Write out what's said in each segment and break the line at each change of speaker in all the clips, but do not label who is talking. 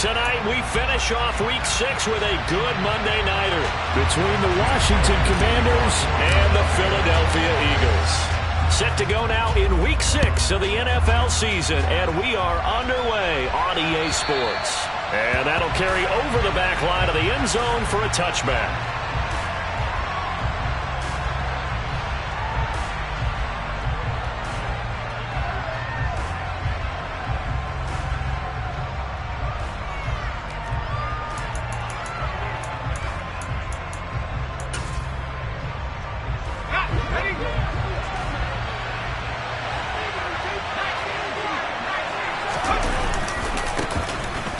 Tonight, we finish off Week 6 with a good Monday nighter
between the Washington Commanders
and the Philadelphia Eagles. Set to go now in Week 6 of the NFL season, and we are underway on EA Sports. And that'll carry over the back line of the end zone for a touchback.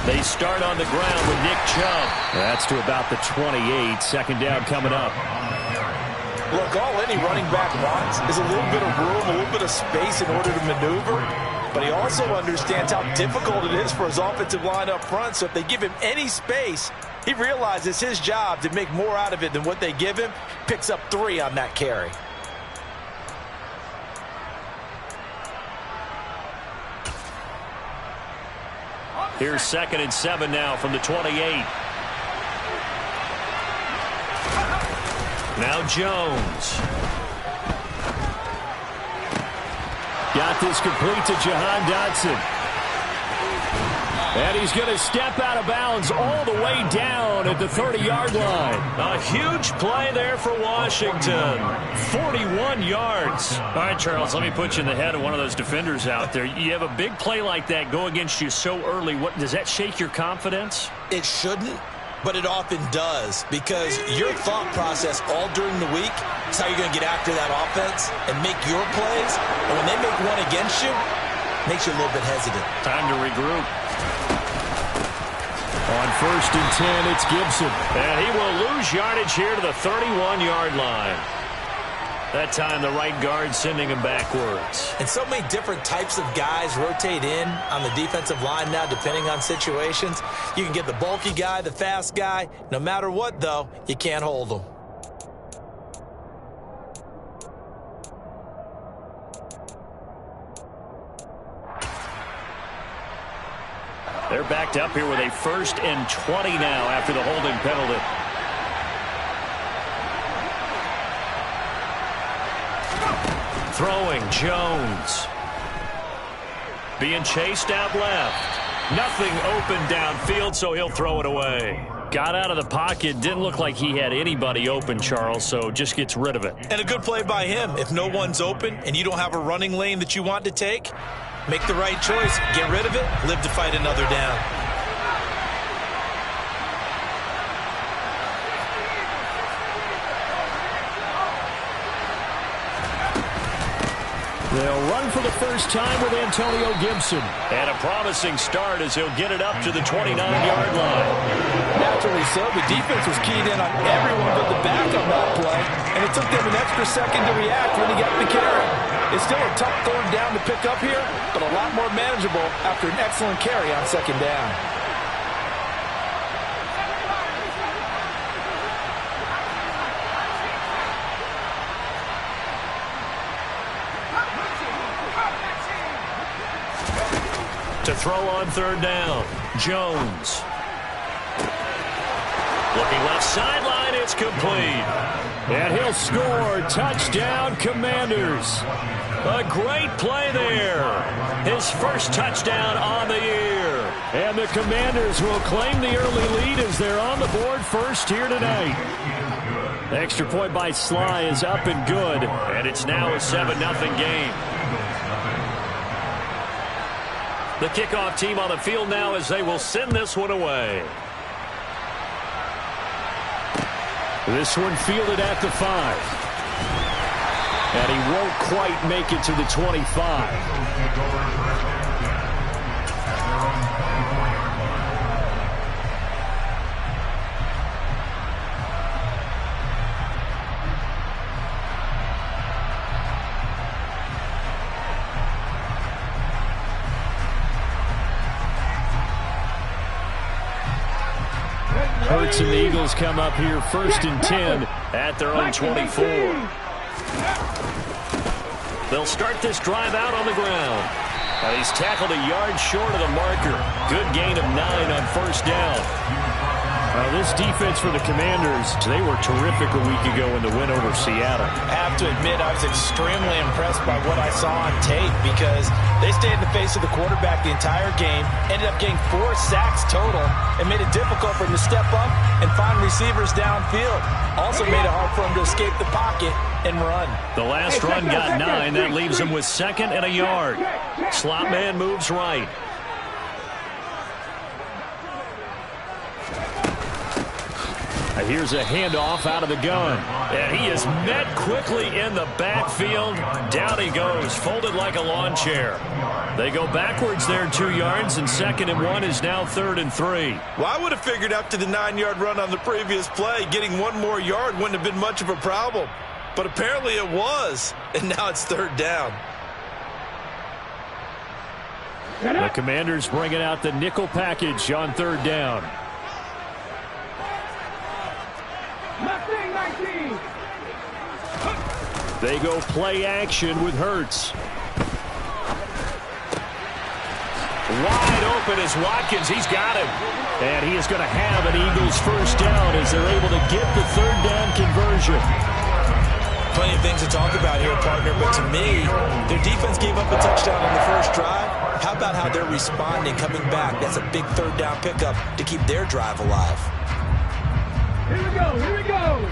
They start on the ground with Nick Chubb.
That's to about the 28. Second down coming up.
Look, all any running back wants is a little bit of room, a little bit of space in order to maneuver. But he also understands how difficult it is for his offensive line up front. So if they give him any space, he realizes his job to make more out of it than what they give him. Picks up 3 on that carry.
Here's 2nd and 7 now from the 28. Now Jones.
Got this complete to Jahan Dotson. And he's going to step out of bounds all the way down at the 30-yard line.
A huge play there for Washington. 41 yards.
All right, Charles, let me put you in the head of one of those defenders out there. You have a big play like that go against you so early. What does that shake your confidence?
It shouldn't, but it often does, because your thought process all during the week is how you're going to get after that offense and make your plays. And when they make one against you, it makes you a little bit hesitant.
Time to regroup.
On 1st and 10, it's Gibson.
And he will lose yardage here to the 31-yard line. That time the right guard sending him backwards.
And so many different types of guys rotate in on the defensive line now, depending on situations. You can get the bulky guy, the fast guy. No matter what, though, you can't hold them.
They're backed up here with a 1st and 20 now after the holding penalty. Throwing, Jones. Being chased out left. Nothing open downfield, so he'll throw it away.
Got out of the pocket. Didn't look like he had anybody open, Charles, so just gets rid of it.
And a good play by him. If no one's open and you don't have a running lane that you want to take, make the right choice. Get rid of it. Live to fight another down.
They'll run for the first time with Antonio Gibson.
And a promising start as he'll get it up to the 29-yard line.
Naturally so. The defense was keyed in on everyone but the back on that play, and it took them an extra second to react when he got the carry. It's still a tough 3rd down to pick up here, but a lot more manageable after an excellent carry on 2nd down.
To throw on 3rd down, Jones. Looking left sideline, it's complete.
And he'll score. Touchdown, Commanders.
A great play there. His first touchdown on the year.
And the Commanders will claim the early lead as they're on the board first here tonight.
The extra point by Sly is up and good. And it's now a 7-0 game. The kickoff team on the field now as they will send this one away.
This one fielded at the 5. And he won't quite make it to the 25. Hurts and the Eagles come up here 1st and 10
at their own 24. They'll start this drive out on the ground. And he's tackled a yard short of the marker. Good gain of 9 on first down.
This defense for the Commanders, they were terrific a week ago in the win over Seattle.
I have to admit, I was extremely impressed by what I saw on tape because they stayed in the face of the quarterback the entire game, ended up getting 4 sacks total, and made it difficult for him to step up and find receivers downfield. Also made it hard for him to escape the pocket and run.
The last run got 9. That leaves him with 2nd and a yard. Slot man moves right.
Here's a handoff out of the gun.
And he is met quickly in the backfield. Down he goes, folded like a lawn chair. They go backwards there 2 yards, and 2nd and 1 is now 3rd and 3.
Well, I would have figured after the 9-yard run on the previous play, getting 1 more yard wouldn't have been much of a problem. But apparently it was, and now it's 3rd down.
The Commanders bringing out the nickel package on 3rd down. They go play action with Hurts.
Wide open is Watkins. He's got him.
And he is going to have an Eagles first down as they're able to get the 3rd down conversion.
Plenty of things to talk about here, partner, but to me, their defense gave up a touchdown on the first drive. How about how they're responding, coming back? That's a big 3rd down pickup to keep their drive alive.
Here we go, here we go.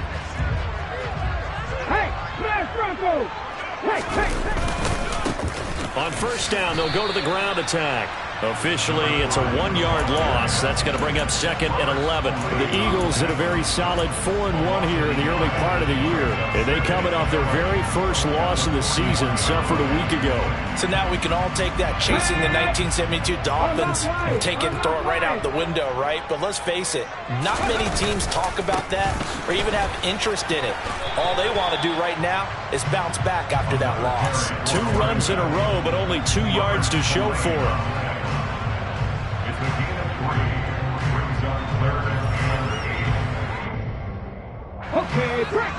Hey, smash Bronco. Hey, hey, hey.
On first down, they'll go to the ground attack. Officially, it's a 1-yard loss. That's going to bring up 2nd and 11.
The Eagles had a very solid 4-1 here in the early part of the year. And they coming off their very first loss of the season, suffered a week ago.
So now we can all take that chasing the 1972 Dolphins and take it and throw it right out the window, right? But let's face it, not many teams talk about that or even have interest in it. All they want to do right now is bounce back after that loss.
2 runs in a row, but only 2 yards to show for it.
Okay, break.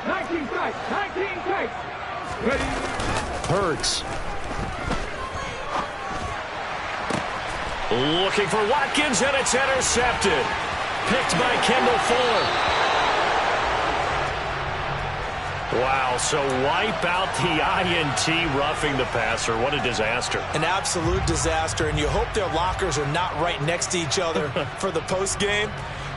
Nineteen tight. Ready.
Hurts.
Looking for Watkins, and it's intercepted. Picked by Kendall Fuller. Wow, so wipe out the INT roughing the passer. What a disaster.
An absolute disaster, and you hope their lockers are not right next to each other for the postgame.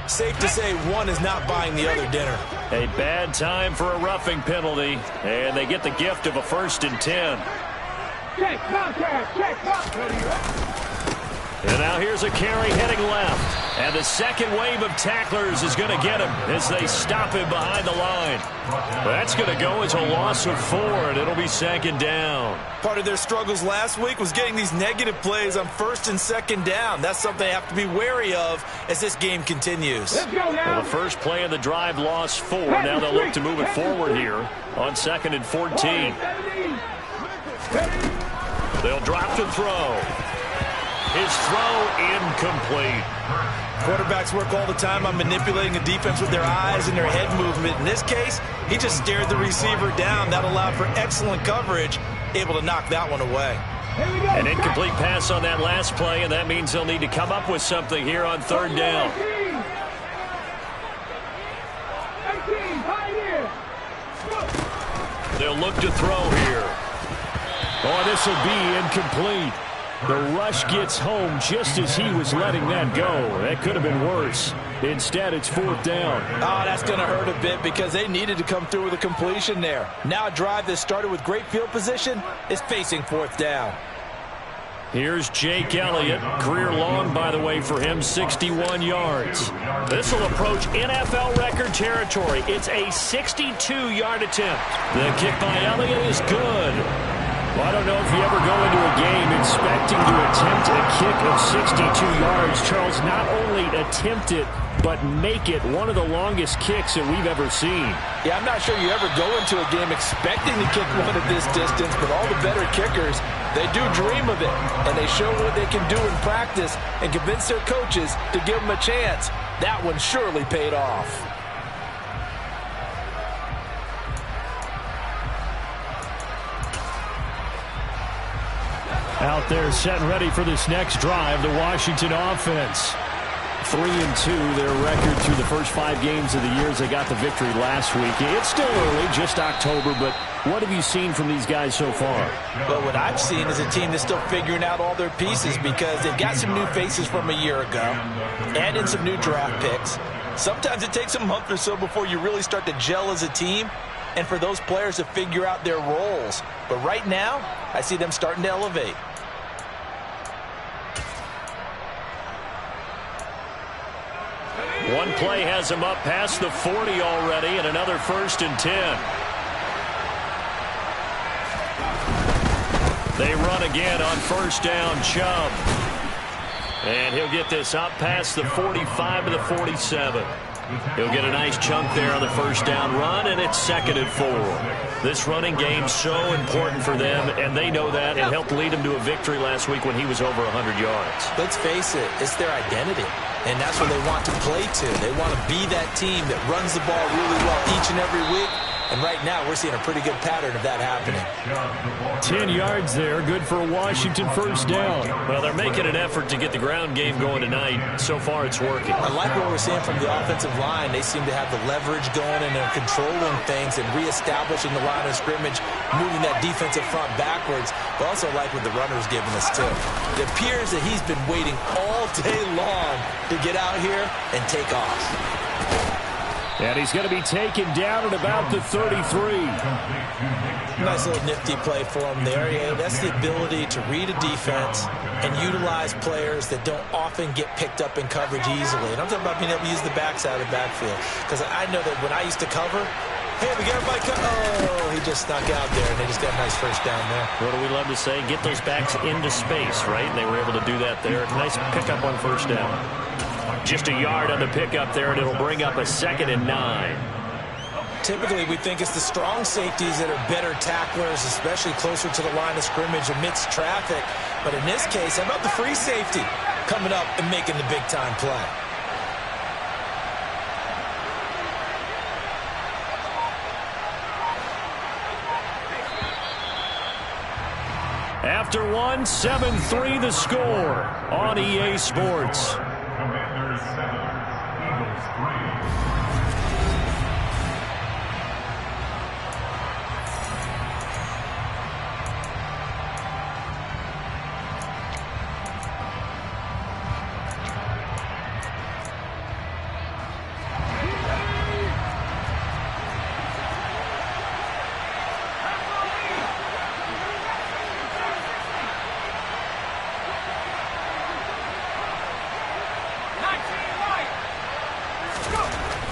Safe to say one is not buying the other dinner.
A bad time for a roughing penalty, and they get the gift of a 1st and 10.
Check, contact, check, contact.
And now here's a carry heading left. And the second wave of tacklers is going to get him as they stop him behind the line. That's going to go as a loss of 4, and it'll be 2nd down.
Part of their struggles last week was getting these negative plays on 1st and 2nd down. That's something they have to be wary of as this game continues.
Let's go now.
Well, the first play of the drive lost 4. Now they'll look to move it forward here on 2nd and 14. They'll drop to throw. His throw incomplete.
Quarterbacks work all the time on manipulating the defense with their eyes and their head movement. In this case, he just stared the receiver down. That allowed for excellent coverage, able to knock that one away.
An incomplete pass on that last play, and that means they'll need to come up with something here on 3rd down. They'll look to throw here.
Oh, this will be incomplete. The rush gets home just as he was letting that go. That could have been worse. Instead, it's 4th down.
Oh, that's going to hurt a bit because they needed to come through with a completion there. Now a drive that started with great field position is facing 4th down.
Here's Jake Elliott. Career long, by the way, for him, 61 yards. This will approach NFL record territory. It's a 62-yard attempt. The kick by Elliott is good.
Well, I don't know if you ever go into a game expecting to attempt a kick of 62 yards. Charles, not only attempt it, but make it one of the longest kicks that we've ever seen.
Yeah, I'm not sure you ever go into a game expecting to kick one at this distance, but all the better kickers, they do dream of it, and they show what they can do in practice and convince their coaches to give them a chance. That one surely paid off.
Out there set and ready for this next drive, the Washington offense. 3-2, their record through the first 5 games of the year as they got the victory last week. It's still early, just October, but what have you seen from these guys so far?
Well, what I've seen is a team that's still figuring out all their pieces because they've got some new faces from a year ago and in some new draft picks. Sometimes it takes a month or so before you really start to gel as a team and for those players to figure out their roles. But right now, I see them starting to elevate.
One play has him up past the 40 already, and another 1st and 10. They run again on 1st down, Chubb. And he'll get this up past the 45 to the 47. He'll get a nice chunk there on the 1st down run, and it's 2nd and 4. This running game's so important for them, and they know that. It helped lead him to a victory last week when he was over 100 yards.
Let's face it, it's their identity, and that's what they want to play to. They want to be that team that runs the ball really well each and every week, and right now we're seeing a pretty good pattern of that happening.
10 yards there, good for a Washington 1st down.
Well, they're making an effort to get the ground game going tonight. So far, it's working.
I like what we're seeing from the offensive line. They seem to have the leverage going, and they're controlling things and reestablishing the line of scrimmage, moving that defensive front backwards. But also like what the runner's giving us, too. It appears that he's been waiting all day long to get out here and take off.
And he's going to be taken down at about the 33.
Nice little nifty play for him there. Yeah, that's the ability to read a defense and utilize players that don't often get picked up in coverage easily. And I'm talking about being able to use the backside of the backfield. Because I know that when I used to cover, hey, we got everybody oh, he just snuck out there, and they just got a nice 1st down there.
What do we love to say? Get those backs into space, right? And they were able to do that there. Nice pickup on 1st down. Just a yard on the pickup there, and it'll bring up a 2nd and 9.
Typically, we think it's the strong safeties that are better tacklers, especially closer to the line of scrimmage amidst traffic. But in this case, how about the free safety coming up and making the big-time play?
After 7-3 the score on EA Sports.
Commanders 7, Eagles 3.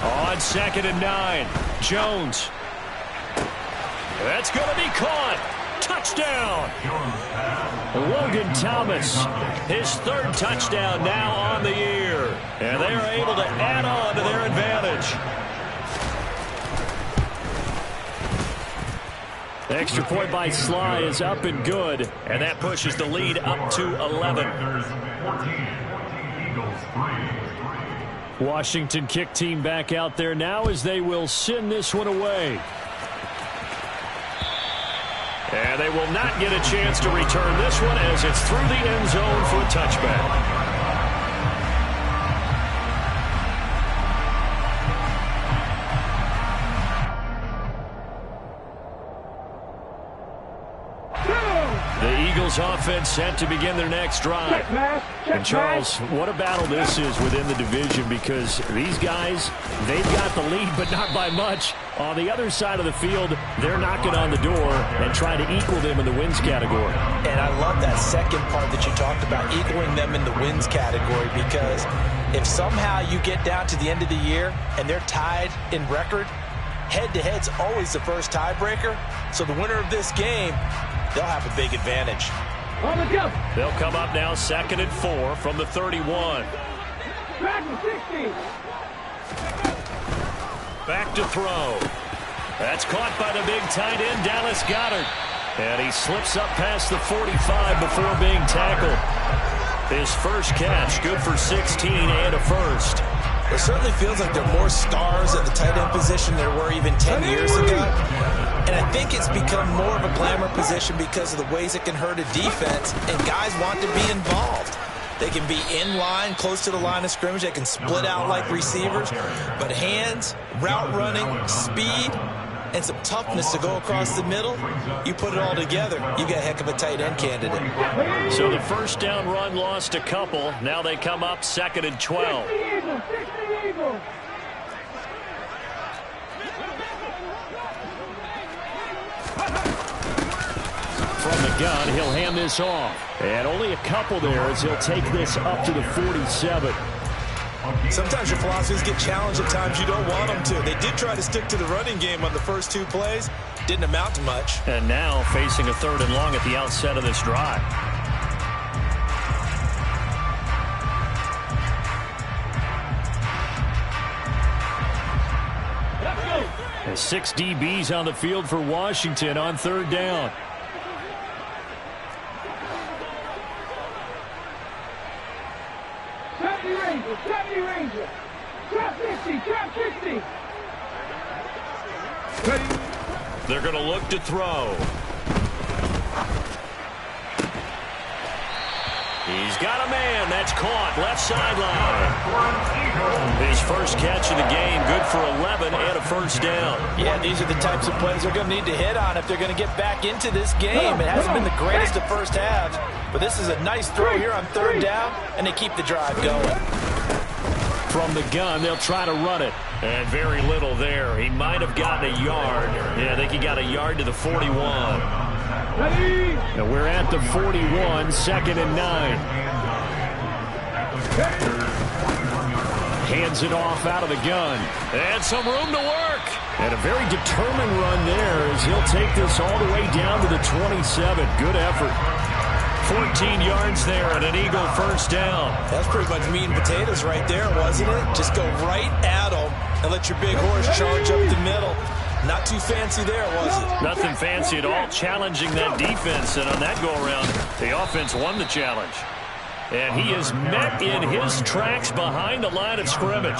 On 2nd and 9, Jones. That's going to be caught. Touchdown. Logan Thomas, his 3rd touchdown now on the year. And they are able to add on to their advantage. The extra point by Sly is up and good. And that pushes the lead up to 11.
14, Eagles 3.
Washington kick team back out there now as they will send this one away.
And they will not get a chance to return this one as it's through the end zone for a touchback. The Eagles offense set to begin their next drive.
And Charles, what a battle this is within the division, because these guys, they've got the lead, but not by much. On the other side of the field, they're knocking on the door and trying to equal them in the wins category.
And I love that second part that you talked about, equaling them in the wins category, because if somehow you get down to the end of the year and they're tied in record, head-to-head's always the first tiebreaker. So the winner of this game, they'll have a big advantage.
On the jump.
They'll come up now 2nd and 4 from the 31.
Back to 60.
Back to throw. That's caught by the big tight end, Dallas Goedert. And he slips up past the 45 before being tackled. His first catch, good for 16 and a 1st.
It certainly feels like there are more stars at the tight end position than there were even 10 years ago. And I think it's become more of a glamour position because of the ways it can hurt a defense, and guys want to be involved. They can be in line, close to the line of scrimmage. They can split out like receivers. But hands, route running, speed, and some toughness to go across the middle, you put it all together, you got a heck of a tight end candidate.
So the first down run lost a couple. Now they come up 2nd and 12.
From the gun, he'll hand this off. And only a couple there as he'll take this up to the 47.
Sometimes your philosophies get challenged at times you don't want them to. They did try to stick to the running game on the first 2 plays. Didn't amount to much.
And now facing a 3rd and long at the outset of this drive.
And 6 DBs on the field for Washington on 3rd down.
Ranger. Trap 50, trap 50.
They're going to look to throw. He's got a man. That's caught. Left sideline. His first catch of the game. Good for 11 and a first down.
Yeah, these are the types of plays they're going to need to hit on if they're going to get back into this game. It hasn't been the greatest of first halves, but this is a nice throw here on 3rd down, and they keep the drive going.
From the gun, they'll try to run it.
And very little there. He might have gotten a yard. Yeah, I think he got a yard to the 41.
And we're at the 41, 2nd and 9. Hands it off out of the gun.
And some room to work.
And a very determined run there as he'll take this all the way down to the 27. Good effort.
14 yards there and an Eagle first down.
That's pretty much meat and potatoes right there, wasn't it? Just go right at them and let your big horse charge up the middle. Not too fancy there, was it?
Nothing fancy at all, challenging that defense. And on that go-around, the offense won the challenge. And he is met in his tracks behind the line of scrimmage.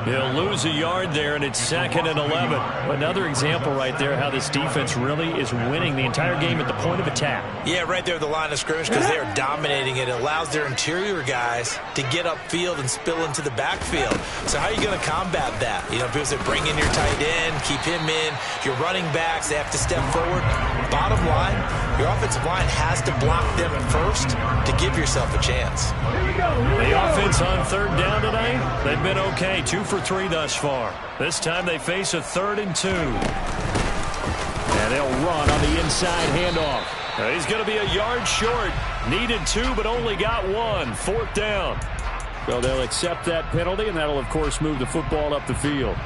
He'll lose a yard there, and it's 2nd and 11.
Another example right there how this defense really is winning the entire game at the point of attack.
Yeah, right there at the line of scrimmage because they are dominating it. It allows their interior guys to get upfield and spill into the backfield. So how are you going to combat that? You know, people say bring in your tight end, keep him in. Your running backs, they have to step forward. Bottom line, your offensive line has to block them first to give yourself a chance.
The offense on 3rd down tonight, they've been okay. 2 for 3 thus far. This time they face a 3rd and 2.
And they'll run on the inside handoff.
He's going to be a yard short. Needed 2, but only got 1. 4th down.
So they'll accept that penalty, and that'll, of course, move the football up the field.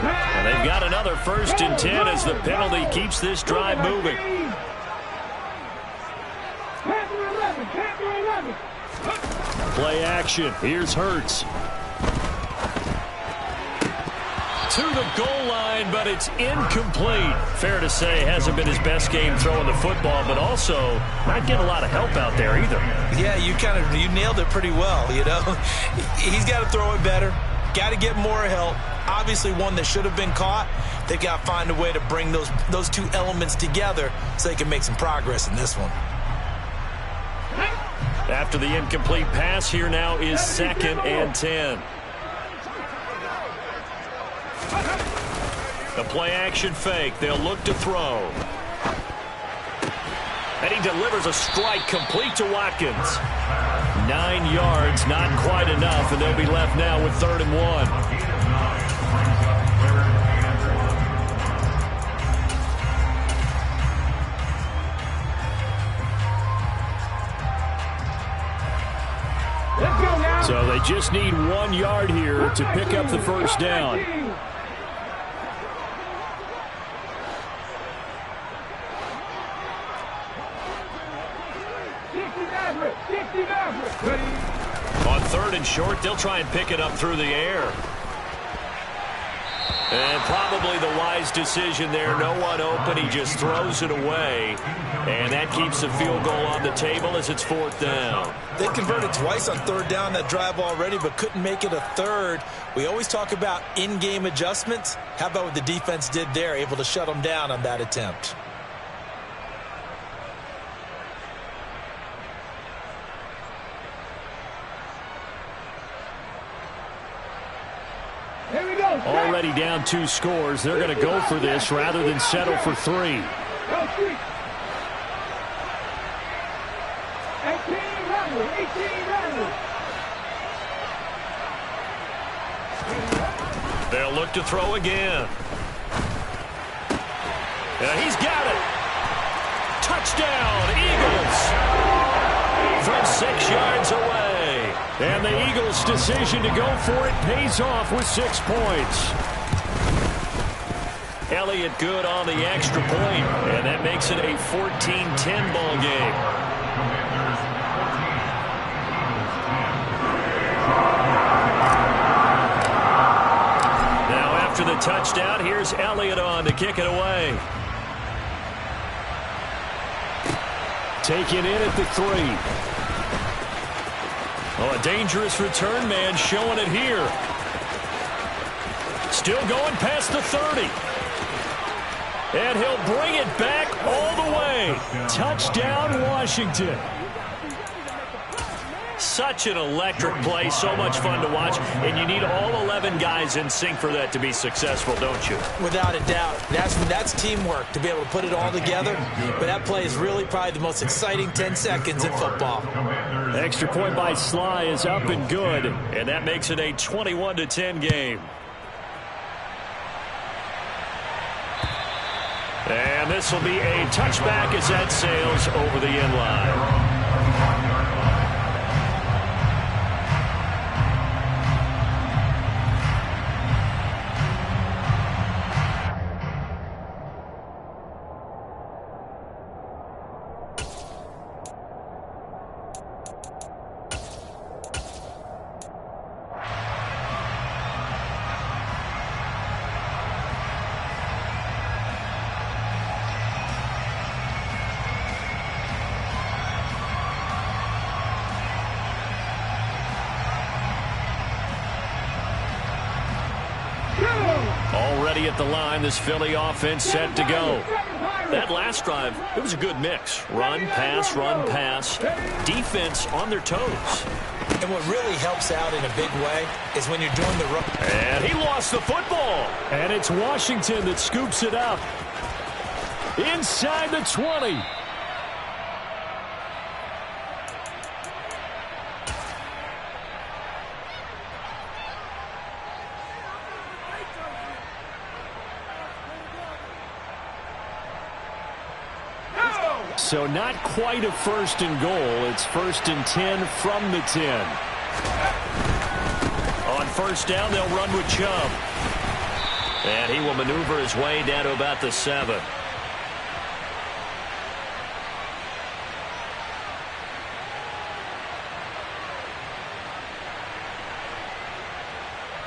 And they've got another 1st and 10 as the penalty keeps this drive moving.
Play action. Here's Hurts.
To the goal line, but it's incomplete. Fair to say, hasn't been his best game throwing the football, but also not getting a lot of help out there either.
Yeah, you nailed it pretty well, you know. He's got to throw it better. Got to get more help. Obviously one that should have been caught. They've got to find a way to bring those 2 elements together so they can make some progress in this one.
After the incomplete pass, here now is 2nd and 10. The play-action fake. They'll look to throw. And he delivers a strike complete to Watkins. 9 yards, not quite enough, and they'll be left now with 3rd and 1.
So they just need 1 yard here to pick up the first down.
On 3rd and short, they'll try and pick it up through the air.
And probably the wise decision there. No one open. He just throws it away. And that keeps the field goal on the table as it's 4th down.
They converted twice on 3rd down that drive already, but couldn't make it a 3rd. We always talk about in-game adjustments. How about what the defense did there, able to shut them down on that attempt?
Here we go.
Already down 2 scores. They're going to go for this rather than settle for 3.
Go street. 18 Rebel. 18 Rebel.
They'll look to throw again. And he's got it. Touchdown, Eagles. From 6 yards away.
And the Eagles' decision to go for it pays off with 6 points.
Elliott good on the extra point, and that makes it a 14-10 ball game. Now after the touchdown, here's Elliott on to kick it away.
Taken in at the 3.
Oh, a dangerous return man showing it here. Still going past the 30. And he'll bring it back all the way.
Touchdown, Washington.
Such an electric play, so much fun to watch, and you need all 11 guys in sync for that to be successful, don't you?
Without a doubt. That's teamwork to be able to put it all together. But that play is really probably the most exciting 10 seconds in football.
Extra point by Sly is up and good.
And that makes it a 21-10 game. And this will be a touchback as that sails over the end line. Already at the line, this Philly offense set to go. That last drive, it was a good mix. Run, pass, defense on their toes.
And what really helps out in a big way is when you're doing the run.
And he lost the football.
And it's Washington that scoops it up. Inside the 20. So not quite a 1st and goal. It's 1st and 10 from the 10.
On 1st down, they'll run with Chubb. And he will maneuver his way down to about the 7.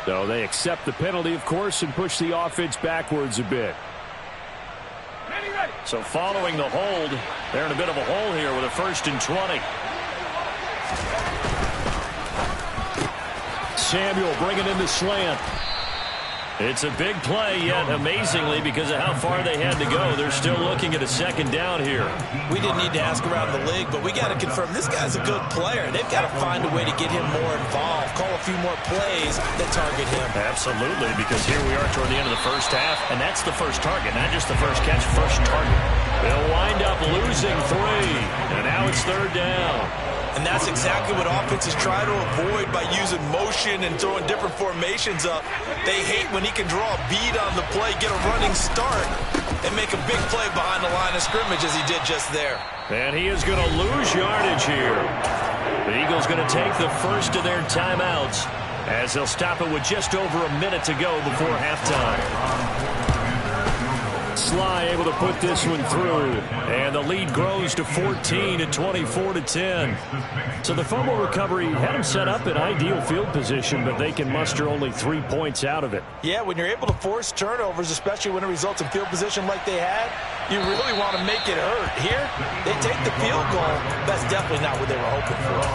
So they accept the penalty, of course, and push the offense backwards a bit.
So following the hold, they're in a bit of a hole here with a 1st and 20.
Samuel bringing in the slant.
It's a big play, yet amazingly, because of how far they had to go, they're still looking at a 2nd down here.
We didn't need to ask around the league, but we got to confirm this guy's a good player. They've got to find a way to get him more involved, call a few more plays that target him.
Absolutely, because here we are toward the end of the 1st half, and that's the first target, not just the first catch, first target. They'll wind up losing 3, and now it's 3rd down.
And that's exactly what offenses try to avoid by using motion and throwing different formations up. They hate when he can draw a bead on the play, get a running start, and make a big play behind the line of scrimmage as he did just there.
And he is going to lose yardage here. The Eagles going to take the first of their timeouts as they'll stop it with just over a minute to go before halftime.
Sly able to put this one through. And the lead grows to 14 at 24-10. So the fumble recovery had them set up in ideal field position, but they can muster only 3 points out of it.
Yeah, when you're able to force turnovers, especially when it results in field position like they had, you really want to make it hurt. Here, they take the field goal. That's definitely not what they were hoping for.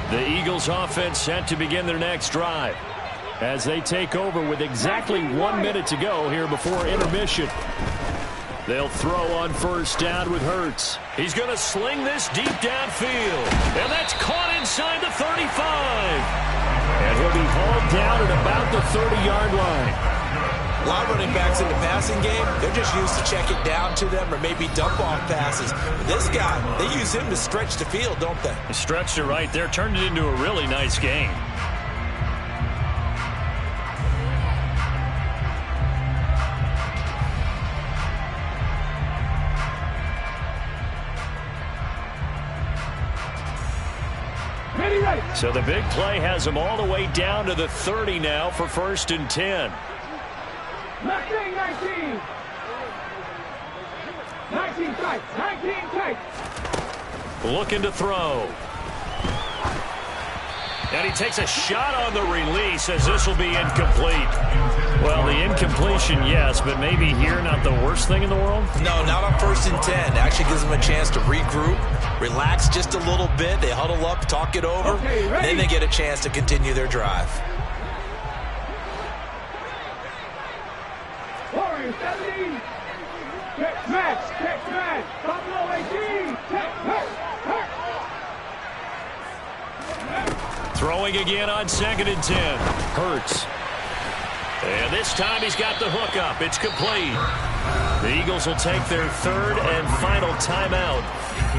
The Eagles offense set to begin their next drive as they take over with exactly 1 minute to go here before intermission. They'll throw on first down with Hurts.
He's going to sling this deep downfield. And that's caught inside the 35.
And he'll be hauled down at about the 30-yard line.
A lot of running backs in the passing game, they're just used to check it down to them or maybe dump off passes. But this guy, they use him to stretch the field, don't they?
He stretched it right there, turned it into a really nice game.
So the big play has them all the way down to the 30 now for 1st and 10.
19 tight. 19 tight.
Looking to throw. And he takes a shot on the release as this will be incomplete.
Well, the incompletion, yes, but maybe here not the worst thing in the world?
No, not on 1st and 10. Actually gives them a chance to regroup, relax just a little bit. They huddle up, talk it over, and then they get a chance to continue their drive.
Warriors 17. Check match. Buffalo 18. Check match.
Throwing again on 2nd and 10.
Hurts.
And this time he's got the hook up. It's complete. The Eagles will take their 3rd and final timeout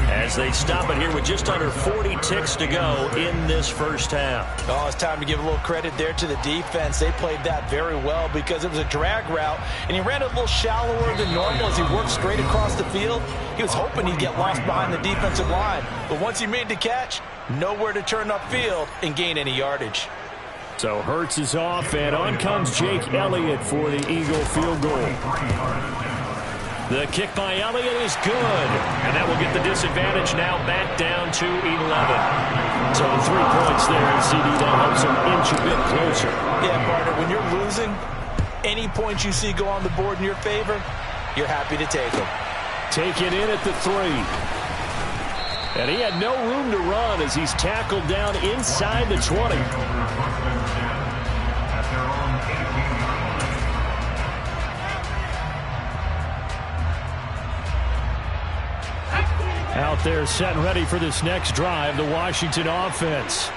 as they stop it here with just under 40 ticks to go in this first half.
Oh, it's time to give a little credit there to the defense. They played that very well because it was a drag route, and he ran a little shallower than normal as he worked straight across the field. He was hoping he'd get lost behind the defensive line, but once he made the catch, nowhere to turn upfield and gain any yardage.
So Hurts is off, and on comes Jake Elliott for the Eagle field goal.
The kick by Elliott is good. And that will get the disadvantage now back down to 11.
So 3 points there, and CD, that helps him inch a bit closer.
Yeah, partner, when you're losing, any points you see go on the board in your favor, you're happy to take them.
Take it in at the 3. And he had no room to run as he's tackled down inside the 20. Out there set and ready for this next drive, the Washington offense.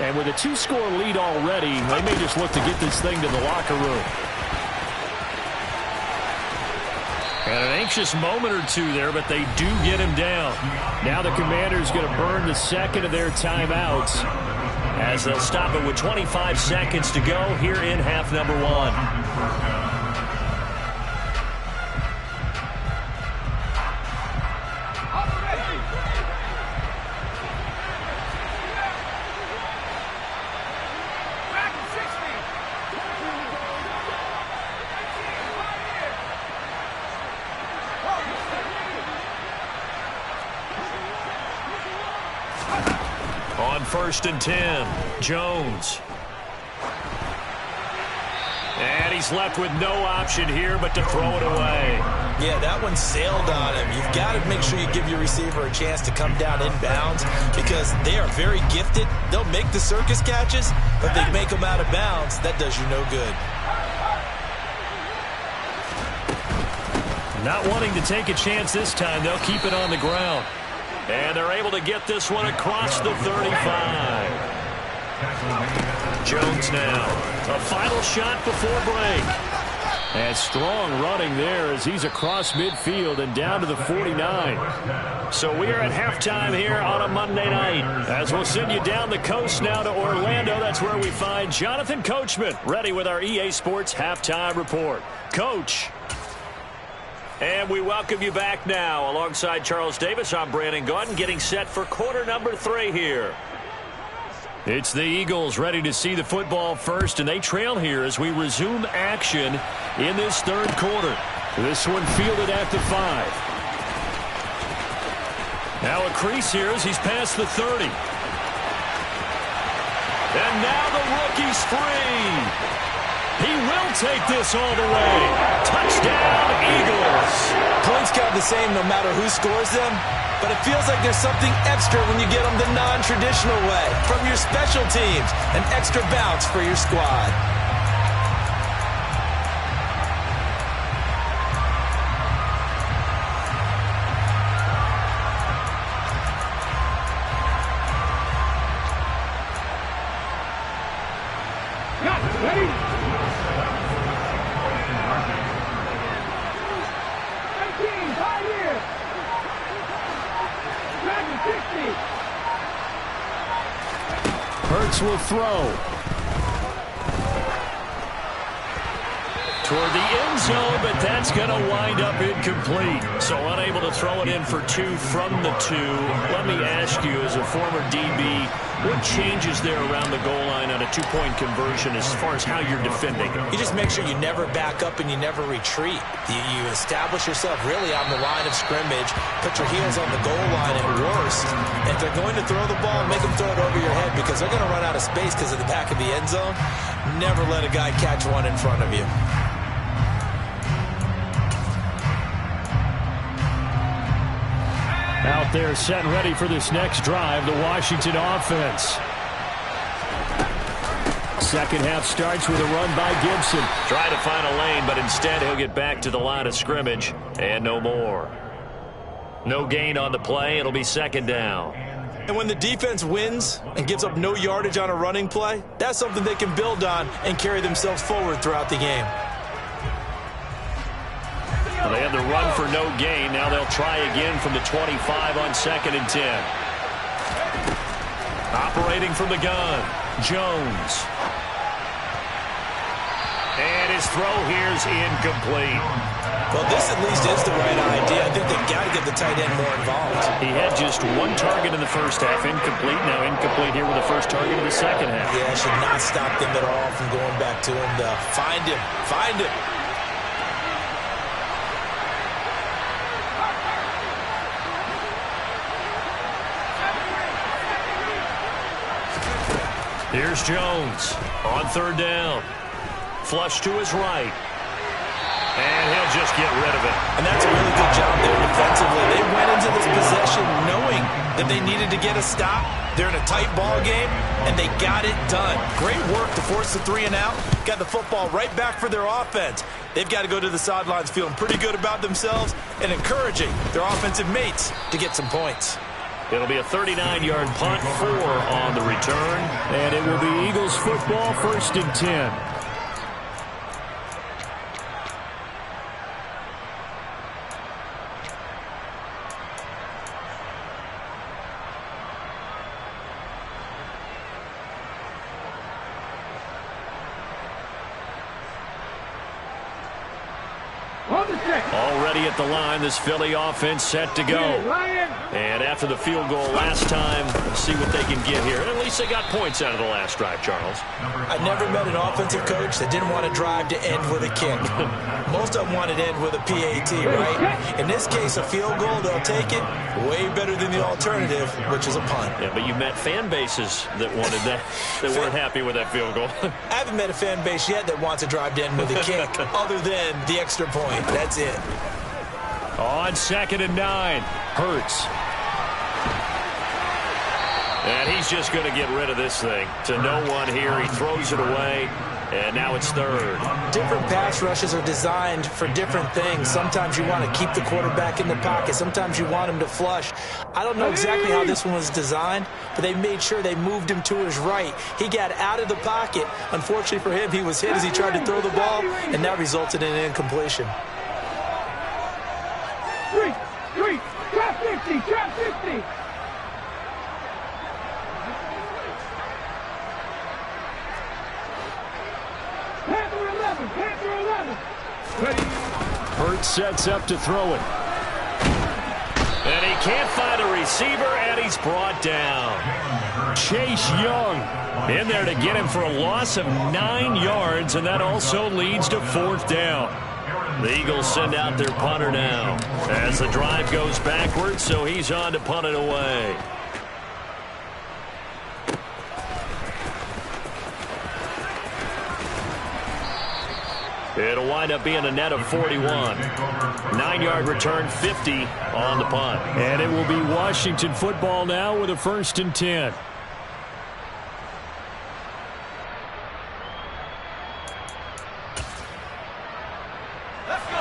And with a 2-score lead already, they may just look to get this thing to the locker room.
And an anxious moment or two there, but they do get him down.
Now the Commanders going to burn the second of their timeouts
as they'll stop it with 25 seconds to go here in half number 1. On 1st and 10, Jones. And he's left with no option here but to throw it away.
Yeah, that one sailed on him. You've got to make sure you give your receiver a chance to come down inbounds because they are very gifted. They'll make the circus catches, but they make them out of bounds. That does you no good.
Not wanting to take a chance this time, they'll keep it on the ground. And they're able to get this one across the 35. Jones now. A final shot before break.
And strong running there as he's across midfield and down to the 49.
So we are at halftime here on a Monday night. As we'll send you down the coast now to Orlando. That's where we find Jonathan Coachman ready with our EA Sports Halftime Report. Coach. And we welcome you back now. Alongside Charles Davis, I'm Brandon Gaudin, getting set for quarter number 3 here.
It's the Eagles ready to see the football first, and they trail here as we resume action in this third quarter. This one fielded at the 5. Now a crease here as he's past the 30. And now the rookie's free. He will take this all the way. Touchdown, Eagles.
Points count the same no matter who scores them, but it feels like there's something extra when you get them the non-traditional way. From your special teams, an extra bounce for your squad.
Ready? 18, 5 years. Back to 60.
Hurts will throw. Toward the end zone, but that's going to wind up incomplete. So unable to throw it in for 2 from the 2. Let me ask you, as a former DB, what changes there around the goal line on a 2-point conversion as far as how you're defending?
You just make sure you never back up and you never retreat. You establish yourself really on the line of scrimmage, put your heels on the goal line at worst. If they're going to throw the ball, make them throw it over your head because they're going to run out of space because of the back of the end zone. Never let a guy catch one in front of you.
Out there set and ready for this next drive, the Washington offense. Second half starts with a run by Gibson.
Try to find a lane, but instead he'll get back to the line of scrimmage and no more. No gain on the play. It'll be second down.
And when the defense wins and gives up no yardage on a running play, that's something they can build on and carry themselves forward throughout the game.
Well, they had the run for no gain. Now they'll try again from the 25 on 2nd and 10. Operating from the gun, Jones. And his throw here's incomplete.
Well, this at least is the right idea. I think they've got to get the tight end more involved.
He had just 1 target in the first half, incomplete. Now incomplete here with the first target in the second half.
Yeah, it should not stop them at all from going back to him to find him. Find him.
Here's Jones on 3rd down. Flush to his right. And he'll just get rid of it.
And that's a really good job there defensively. They went into this possession knowing that they needed to get a stop. They're in a tight ball game, and they got it done. Great work to force the 3 and out. Got the football right back for their offense. They've got to go to the sidelines feeling pretty good about themselves and encouraging their offensive mates to get some points.
It'll be a 39-yard punt, 4 on the return. And it will be Eagles football, 1st and 10. Already at the line, this Philly offense set to go. And after the field goal last time, see what they can get here. And at least they got points out of the last drive, Charles.
I've never met an offensive coach that didn't want to drive to end with a kick. Most of them wanted to end with a PAT, right? In this case, a field goal, they'll take it. Way better than the alternative, which is a punt.
Yeah, but you met fan bases that wanted that, that weren't happy with that field goal.
I haven't met a fan base yet that wants to drive to end with a kick other than the extra point. That's it.
On 2nd and 9, Hurts. And he's just going to get rid of this thing. To no one here. He throws it away. And now it's 3rd.
Different pass rushes are designed for different things. Sometimes you want to keep the quarterback in the pocket. Sometimes you want him to flush. I don't know exactly how this one was designed, but they made sure they moved him to his right. He got out of the pocket. Unfortunately for him, he was hit as he tried to throw the ball, and that resulted in an incompletion.
Trap 50, trap 50. Panther 11, Panther 11. Ready.
Hurt sets up to throw it.
And he can't find a receiver, and he's brought down.
Chase Young in there to get him for a loss of 9 yards, and that also leads to 4th down.
The Eagles send out their punter now as the drive goes backwards, so he's on to punt it away. It'll wind up being a net of 41. 9-yard return, 50 on the punt.
And it will be Washington football now with a 1st and 10.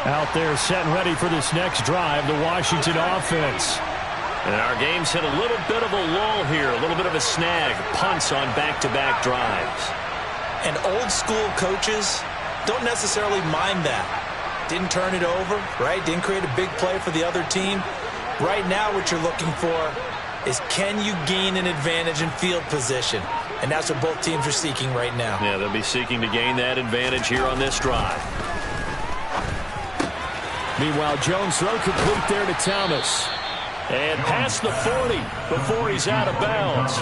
Out there set and ready for this next drive, the Washington offense.
And our game's hit a little bit of a lull here, a little bit of a snag. Punts on back-to-back drives.
And old school coaches don't necessarily mind that. Didn't turn it over, right? Didn't create a big play for the other team. Right now what you're looking for is, can you gain an advantage in field position? And that's what both teams are seeking right now.
Yeah, they'll be seeking to gain that advantage here on this drive.
Meanwhile, Jones throw complete there to Thomas.
And past the 40 before he's out of bounds.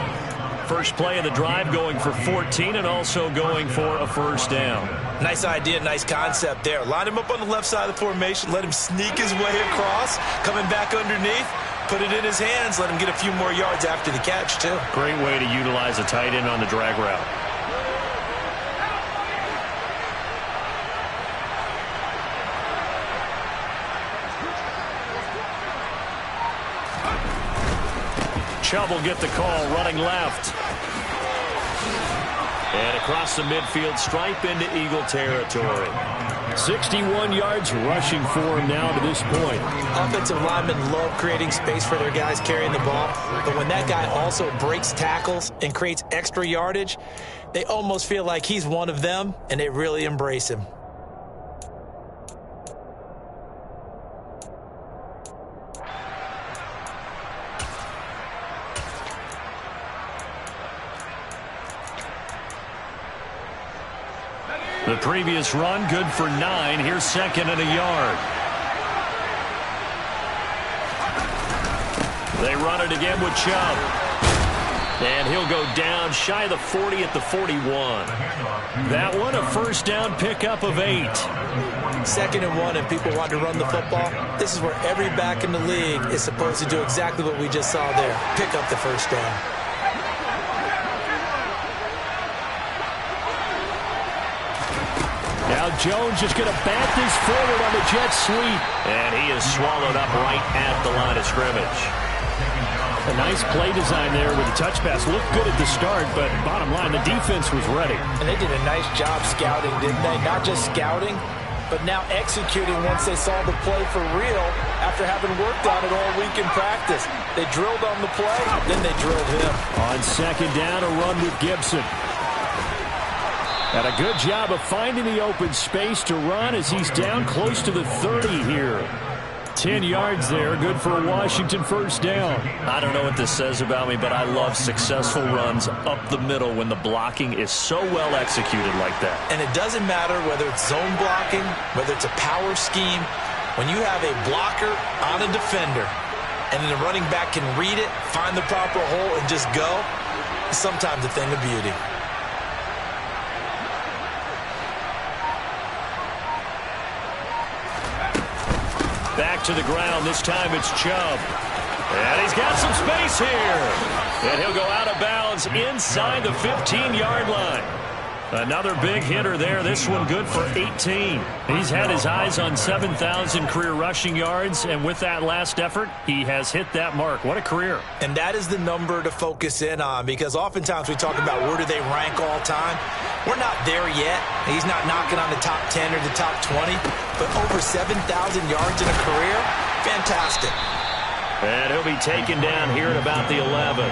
First play of the drive going for 14 and also going for a 1st down.
Nice idea, nice concept there. Line him up on the left side of the formation, let him sneak his way across, coming back underneath, put it in his hands, let him get a few more yards after the catch, too.
Great way to utilize a tight end on the drag route. Chubb will get the call, running left. And across the midfield stripe into Eagle territory.
61 yards rushing for him now to this point.
Offensive linemen love creating space for their guys carrying the ball. But when that guy also breaks tackles and creates extra yardage, they almost feel like he's one of them, and they really embrace him.
The previous run, good for 9. Here's 2nd and a yard. They run it again with Chubb. And he'll go down shy of the 40 at the 41.
That one a 1st down pickup of 8.
2nd and 1, and people want to run the football. This is where every back in the league is supposed to do exactly what we just saw there. Pick up the 1st down.
Now Jones is going to bat this forward on the jet sweep.
And he is swallowed up right at the line of scrimmage.
A nice play design there with the touch pass. Looked good at the start, but bottom line, the defense was ready.
And they did a nice job scouting, didn't they? Not just scouting, but now executing once they saw the play for real after having worked on it all week in practice. They drilled on the play, then they drilled him.
On 2nd down, a run with Gibson. And a good job of finding the open space to run as he's down close to the 30 here. 10 yards there, good for a Washington 1st down.
I don't know what this says about me, but I love successful runs up the middle when the blocking is so well executed like that.
And it doesn't matter whether it's zone blocking, whether it's a power scheme. When you have a blocker on a defender, and then the running back can read it, find the proper hole, and just go, it's sometimes a thing of beauty.
Back to the ground. This time it's Chubb. And he's got some space here. And he'll go out of bounds inside the 15-yard line. Another big hitter there. This one good for 18. He's had his eyes on 7,000 career rushing yards, and with that last effort, he has hit that mark. What a career.
And that is the number to focus in on, because oftentimes we talk about where do they rank all time. We're not there yet. He's not knocking on the top 10 or the top 20, but over 7,000 yards in a career, fantastic.
And he'll be taken down here at about the 11.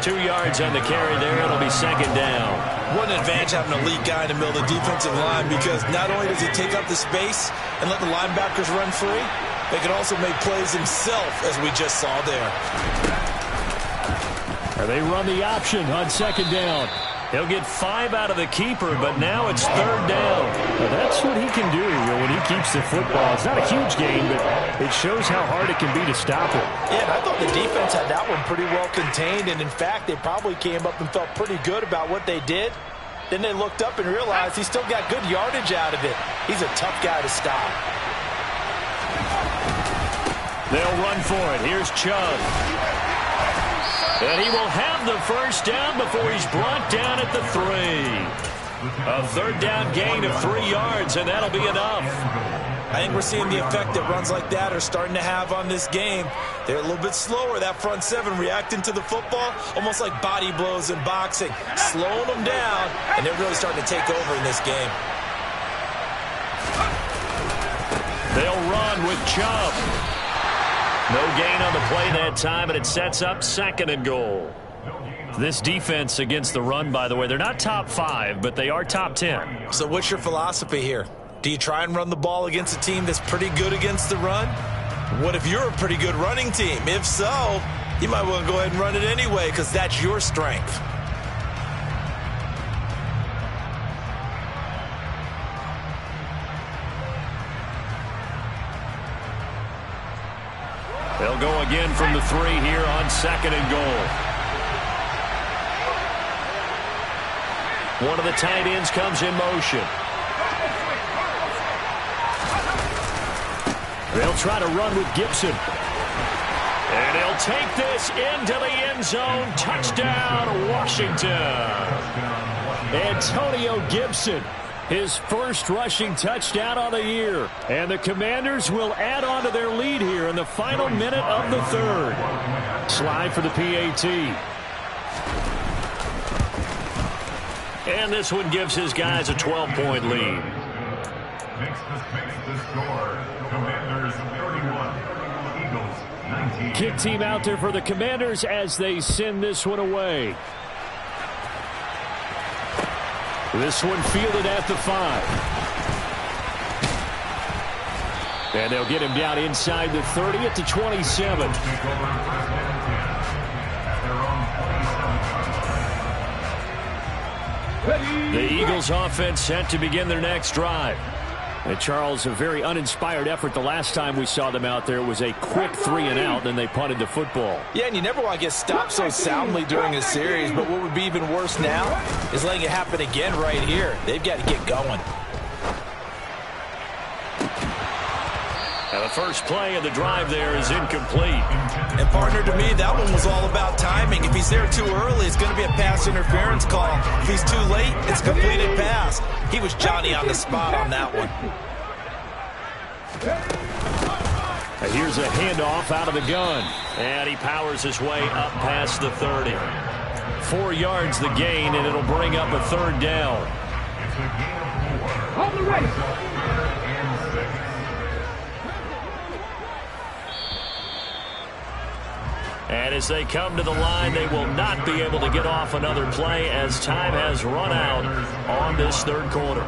2 yards on the carry there. It'll be 2nd down.
What an advantage having an elite guy in the middle of the defensive line, because not only does he take up the space and let the linebackers run free, they can also make plays himself, as we just saw there.
Or they run the option on 2nd down.
He'll get 5 out of the keeper, but now it's third down.
Well, that's what he can do when he keeps the football. It's not a huge gain, but it shows how hard it can be to stop it.
Yeah, and I thought the defense had that one pretty well contained, and in fact, they probably came up and felt pretty good about what they did. Then they looked up and realized he still got good yardage out of it. He's a tough guy to stop.
They'll run for it. Here's Chubb. And he will have the first down before he's brought down at the 3. A third down gain of 3 yards, and that'll be enough.
I think we're seeing the effect that runs like that are starting to have on this game. They're a little bit slower, that front 7, reacting to the football, almost like body blows in boxing, slowing them down, and they're really starting to take over in this game.
They'll run with Chubb. No gain on the play that time, and it sets up 2nd and goal. This defense against the run, by the way, they're not top 5, but they are top 10.
So what's your philosophy here? Do you try and run the ball against a team that's pretty good against the run? What if you're a pretty good running team? If so, you might want to go ahead and run it anyway because that's your strength.
They'll go again from the 3 here on 2nd and goal. One of the tight ends comes in motion. They'll try to run with Gibson. And he'll take this into the end zone. Touchdown, Washington. Antonio Gibson, his first rushing touchdown of the year. And the Commanders will add on to their lead here in the final minute of the 3rd. Slide for the PAT. And this one gives his guys a 12-point lead.
Makes the score. Commanders 31, Eagles 19.
Kick team out there for the Commanders as they send this one away. This one fielded at the 5. And they'll get him down inside the 30 at the 27. The Eagles offense set to begin their next drive. And Charles, a very uninspired effort the last time we saw them out there. It was a quick 3 and out, then they punted the football.
Yeah, and you never want to get stopped so soundly during a series, but what would be even worse now is letting it happen again right here. They've got to get going.
And the first play of the drive there is incomplete.
And partner, to me, that one was all about timing. If he's there too early, it's going to be a pass interference call. If he's too late, it's a completed pass. He was Johnny on the spot on that one.
And here's a handoff out of the gun.
And he powers his way up past the 30. 4 yards the gain, and it'll bring up a 3rd down.
It's a gain of 4.
On the race.
And as they come to the line, they will not be able to get off another play as time has run out on this 3rd quarter.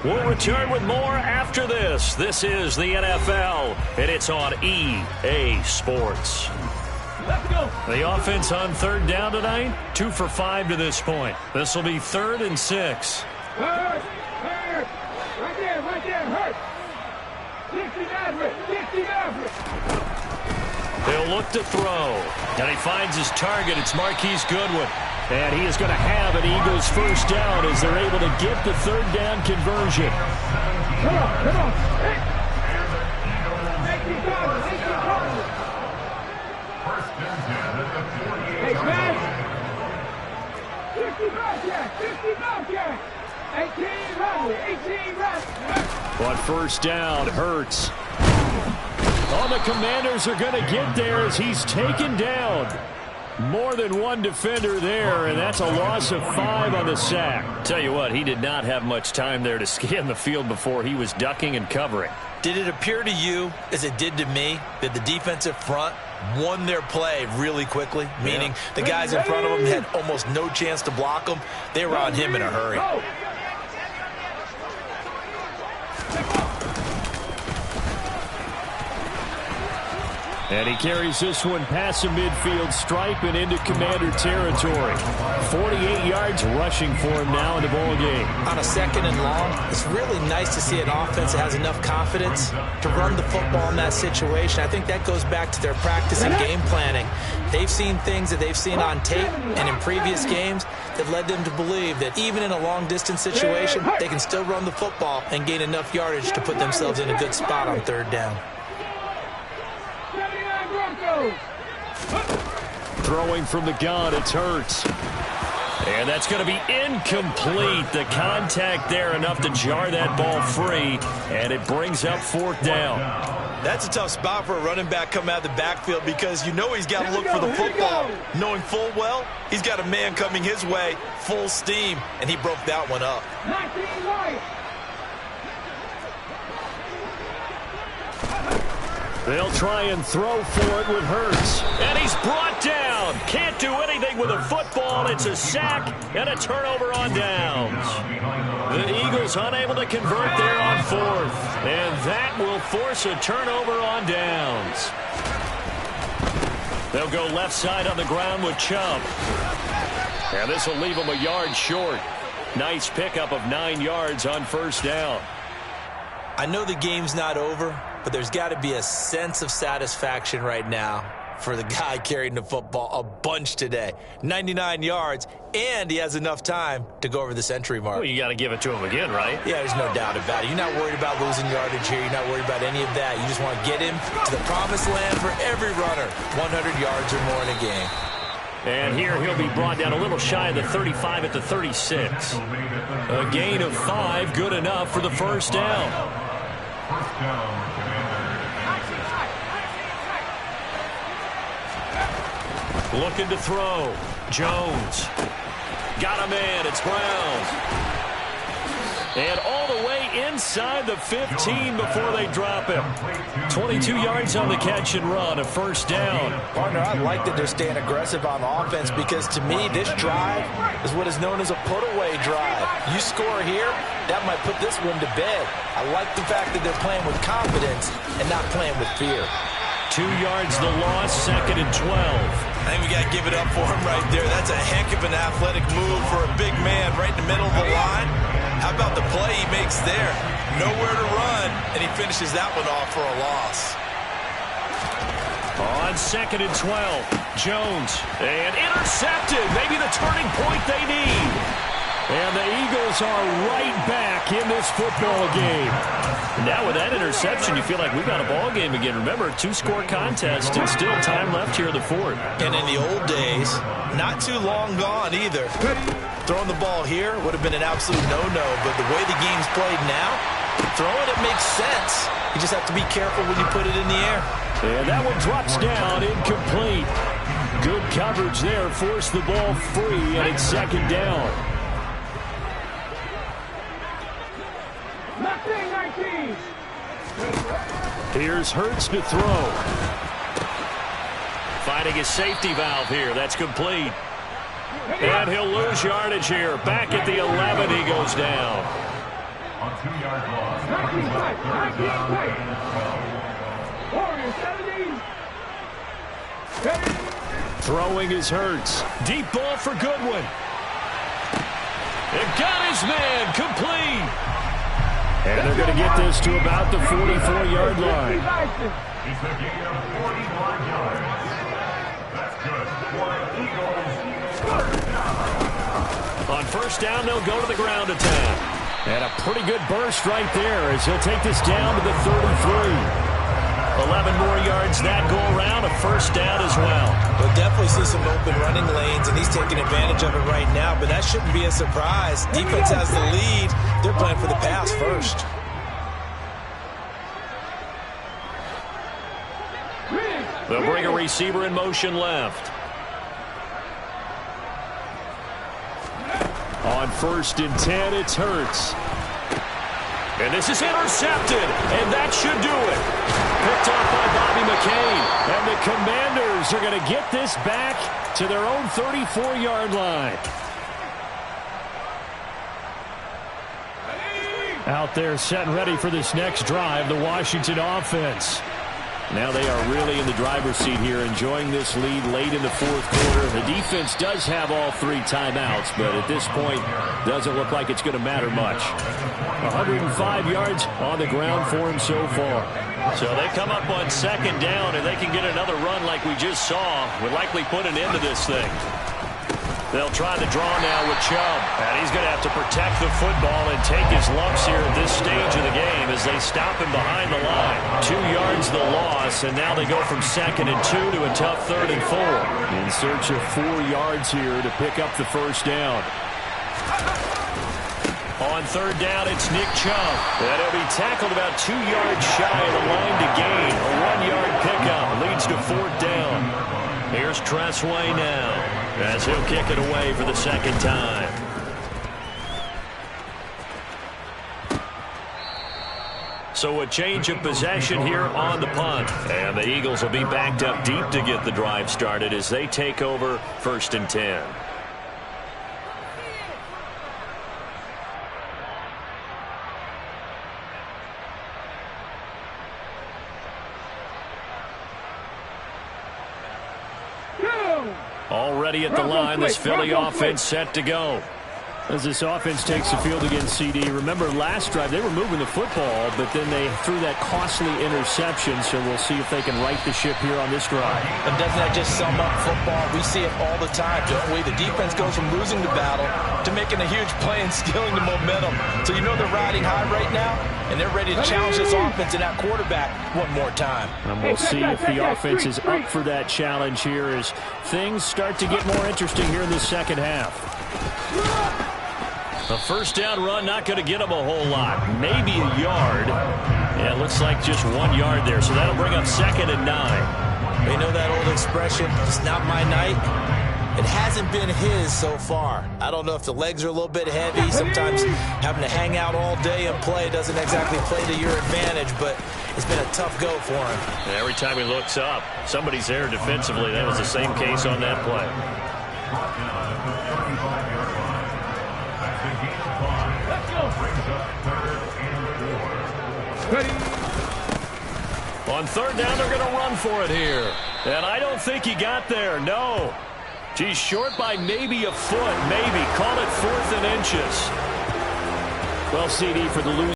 We'll return with more after this. This is the NFL, and it's on EA Sports.
Let's go.
The offense on 3rd down tonight, 2 for 5 to this point. This will be 3rd and 6.
Hurt. Right there, hurt. 60 Maverick.
He'll look to throw. And he finds his target. It's Marquise Goodwin.
And he is going to have an Eagles first down as they're able to get the 3rd down conversion.
Come on. Hey.
First and 10 at the 48.
Hey, man. 50 Bobcat. 18 Riley.
On first down, Hurts. Oh, the Commanders are going to get there as he's taken down. More than one defender there, and that's a loss of 5 on the sack.
Tell you what, he did not have much time there to scan the field before he was ducking and covering.
Did it appear to you, as it did to me, that the defensive front won their play really quickly? Meaning the guys in front of them had almost no chance to block them. They were on him in a hurry.
And he carries this one past the midfield stripe and into Commander territory. 48 yards rushing for him now in the ball game.
On a 2nd and long, it's really nice to see an offense that has enough confidence to run the football in that situation. I think that goes back to their practice and game planning. They've seen things that they've seen on tape and in previous games that led them to believe that even in a long-distance situation, they can still run the football and gain enough yardage to put themselves in a good spot on 3rd down.
Throwing from the gun, it's Hurts.
And that's going to be incomplete. The contact there enough to jar that ball free, and it brings up 4th down.
That's a tough spot for a running back coming out of the backfield because you know he's got to look for the football. Knowing full well, he's got a man coming his way, full steam, and he broke that one up.
They'll try and throw for it with Hurts.
And he's brought down. Can't do anything with a football. It's a sack and a turnover on downs. The Eagles unable to convert there on 4th. And that will force a turnover on downs. They'll go left side on the ground with Chubb. And this will leave them a yard short. Nice pickup of 9 yards on 1st down.
I know the game's not over, but there's got to be a sense of satisfaction right now for the guy carrying the football a bunch today. 99 yards, and he has enough time to go over the century mark.
Well, you got to give it to him again, right?
Yeah, there's no doubt about it. You're not worried about losing yardage here. You're not worried about any of that. You just want to get him to the promised land for every runner. 100 yards or more in a game.
And here he'll be brought down a little shy of the 35 at the 36. A gain of 5, good enough for the 1st down.
1st down, Commander.
Looking to throw. Jones. Got a man. It's Brown. And all the way inside the 15 before they drop him. 22 yards on the catch and run, a 1st down.
Partner, I like that they're staying aggressive on offense because to me, this drive is what is known as a put-away drive. You score here, that might put this one to bed. I like the fact that they're playing with confidence and not playing with fear.
2 yards the loss, 2nd and 12.
I think we got to give it up for him right there. That's a heck of an athletic move for a big man right in the middle of the line. How about the play he makes there? Nowhere to run, and he finishes that one off for a loss.
On 2nd and 12, Jones. And intercepted. Maybe the turning point they need.
And the Eagles are right back in this football game.
Now with that interception, you feel like we got a ball game again. Remember, 2-score contest and still time left here in the 4th.
And in the old days, not too long gone either. Throwing the ball here would have been an absolute no-no, but the way the game's played now, throwing it makes sense. You just have to be careful when you put it in the air.
And that one drops down, incomplete. Good coverage there, forced the ball free, and it's 2nd down. Here's Hurts to throw.
Finding his safety valve here. That's complete. And he'll lose yardage here. Back at the 11, he goes down.
On 2-yard loss.
Throwing is Hurts.
Deep ball for Goodwin. It got his man. Complete.
And they're going to get this to about the 44-yard line.
It's a gain of 41 yards. That's good for Eagles. 1st down.
On 1st down, they'll go to the ground attack.
And a pretty good burst right there as he'll take this down to the 33.
11 more yards that go around, a 1st down as well.
We'll definitely see some open running lanes, and he's taking advantage of it right now, but that shouldn't be a surprise. Defense has the lead. They're playing for the pass first.
They'll bring a receiver in motion left.
On 1st and 10, it's Hurts.
And this is intercepted, and that should do it. Picked off by Bobby McCain.
And the Commanders are going to get this back to their own 34-yard line. Out there set and ready for this next drive, the Washington offense. Now they are really in the driver's seat here, enjoying this lead late in the fourth quarter. The defense does have all 3 timeouts, but at this point, doesn't look like it's going to matter much. 105 yards on the ground for him so far.
So they come up on second down, and they can get another run like we just saw. Would likely put an end to this thing. They'll try the draw now with Chubb. And he's going to have to protect the football and take his lumps here at this stage of the game as they stop him behind the line. 2 yards the loss, and now they go from 2nd and 2 to a tough 3rd and 4.
In search of 4 yards here to pick up the first down.
On 3rd down, it's Nick Chubb. And he'll be tackled about 2 yards shy of the line to gain. A 1-yard pickup leads to 4th down. Here's Tressway now as he'll kick it away for the 2nd time. So a change of possession here on the punt. And the Eagles will be backed up deep to get the drive started as they take over 1st and 10. Already at the line, this Philly offense set to go.
As this offense takes the field against CD, remember last drive they were moving the football, but then they threw that costly interception, so we'll see if they can right the ship here on this drive.
And doesn't that just sum up football? We see it all the time, don't we? The defense goes from losing the battle to making a huge play and stealing the momentum. So you know they're riding high right now, and they're ready to challenge this offense and that quarterback one more time.
And we'll see if the offense is up for that challenge here as things start to get more interesting here in the second half.
A first down run, not going to get them a whole lot. Maybe a yard. Yeah, it looks like just 1 yard there. So that'll bring up 2nd and 9.
They know that old expression, it's not my night. It hasn't been his so far. I don't know if the legs are a little bit heavy. Sometimes having to hang out all day and play doesn't exactly play to your advantage, but it's been a tough go for him.
And every time he looks up, somebody's there defensively. That was the same case on that play. On 3rd down, they're going to run for it here. And I don't think he got there, no. He's short by maybe a foot, maybe. Call it 4th and inches.
Well, CD, for the losing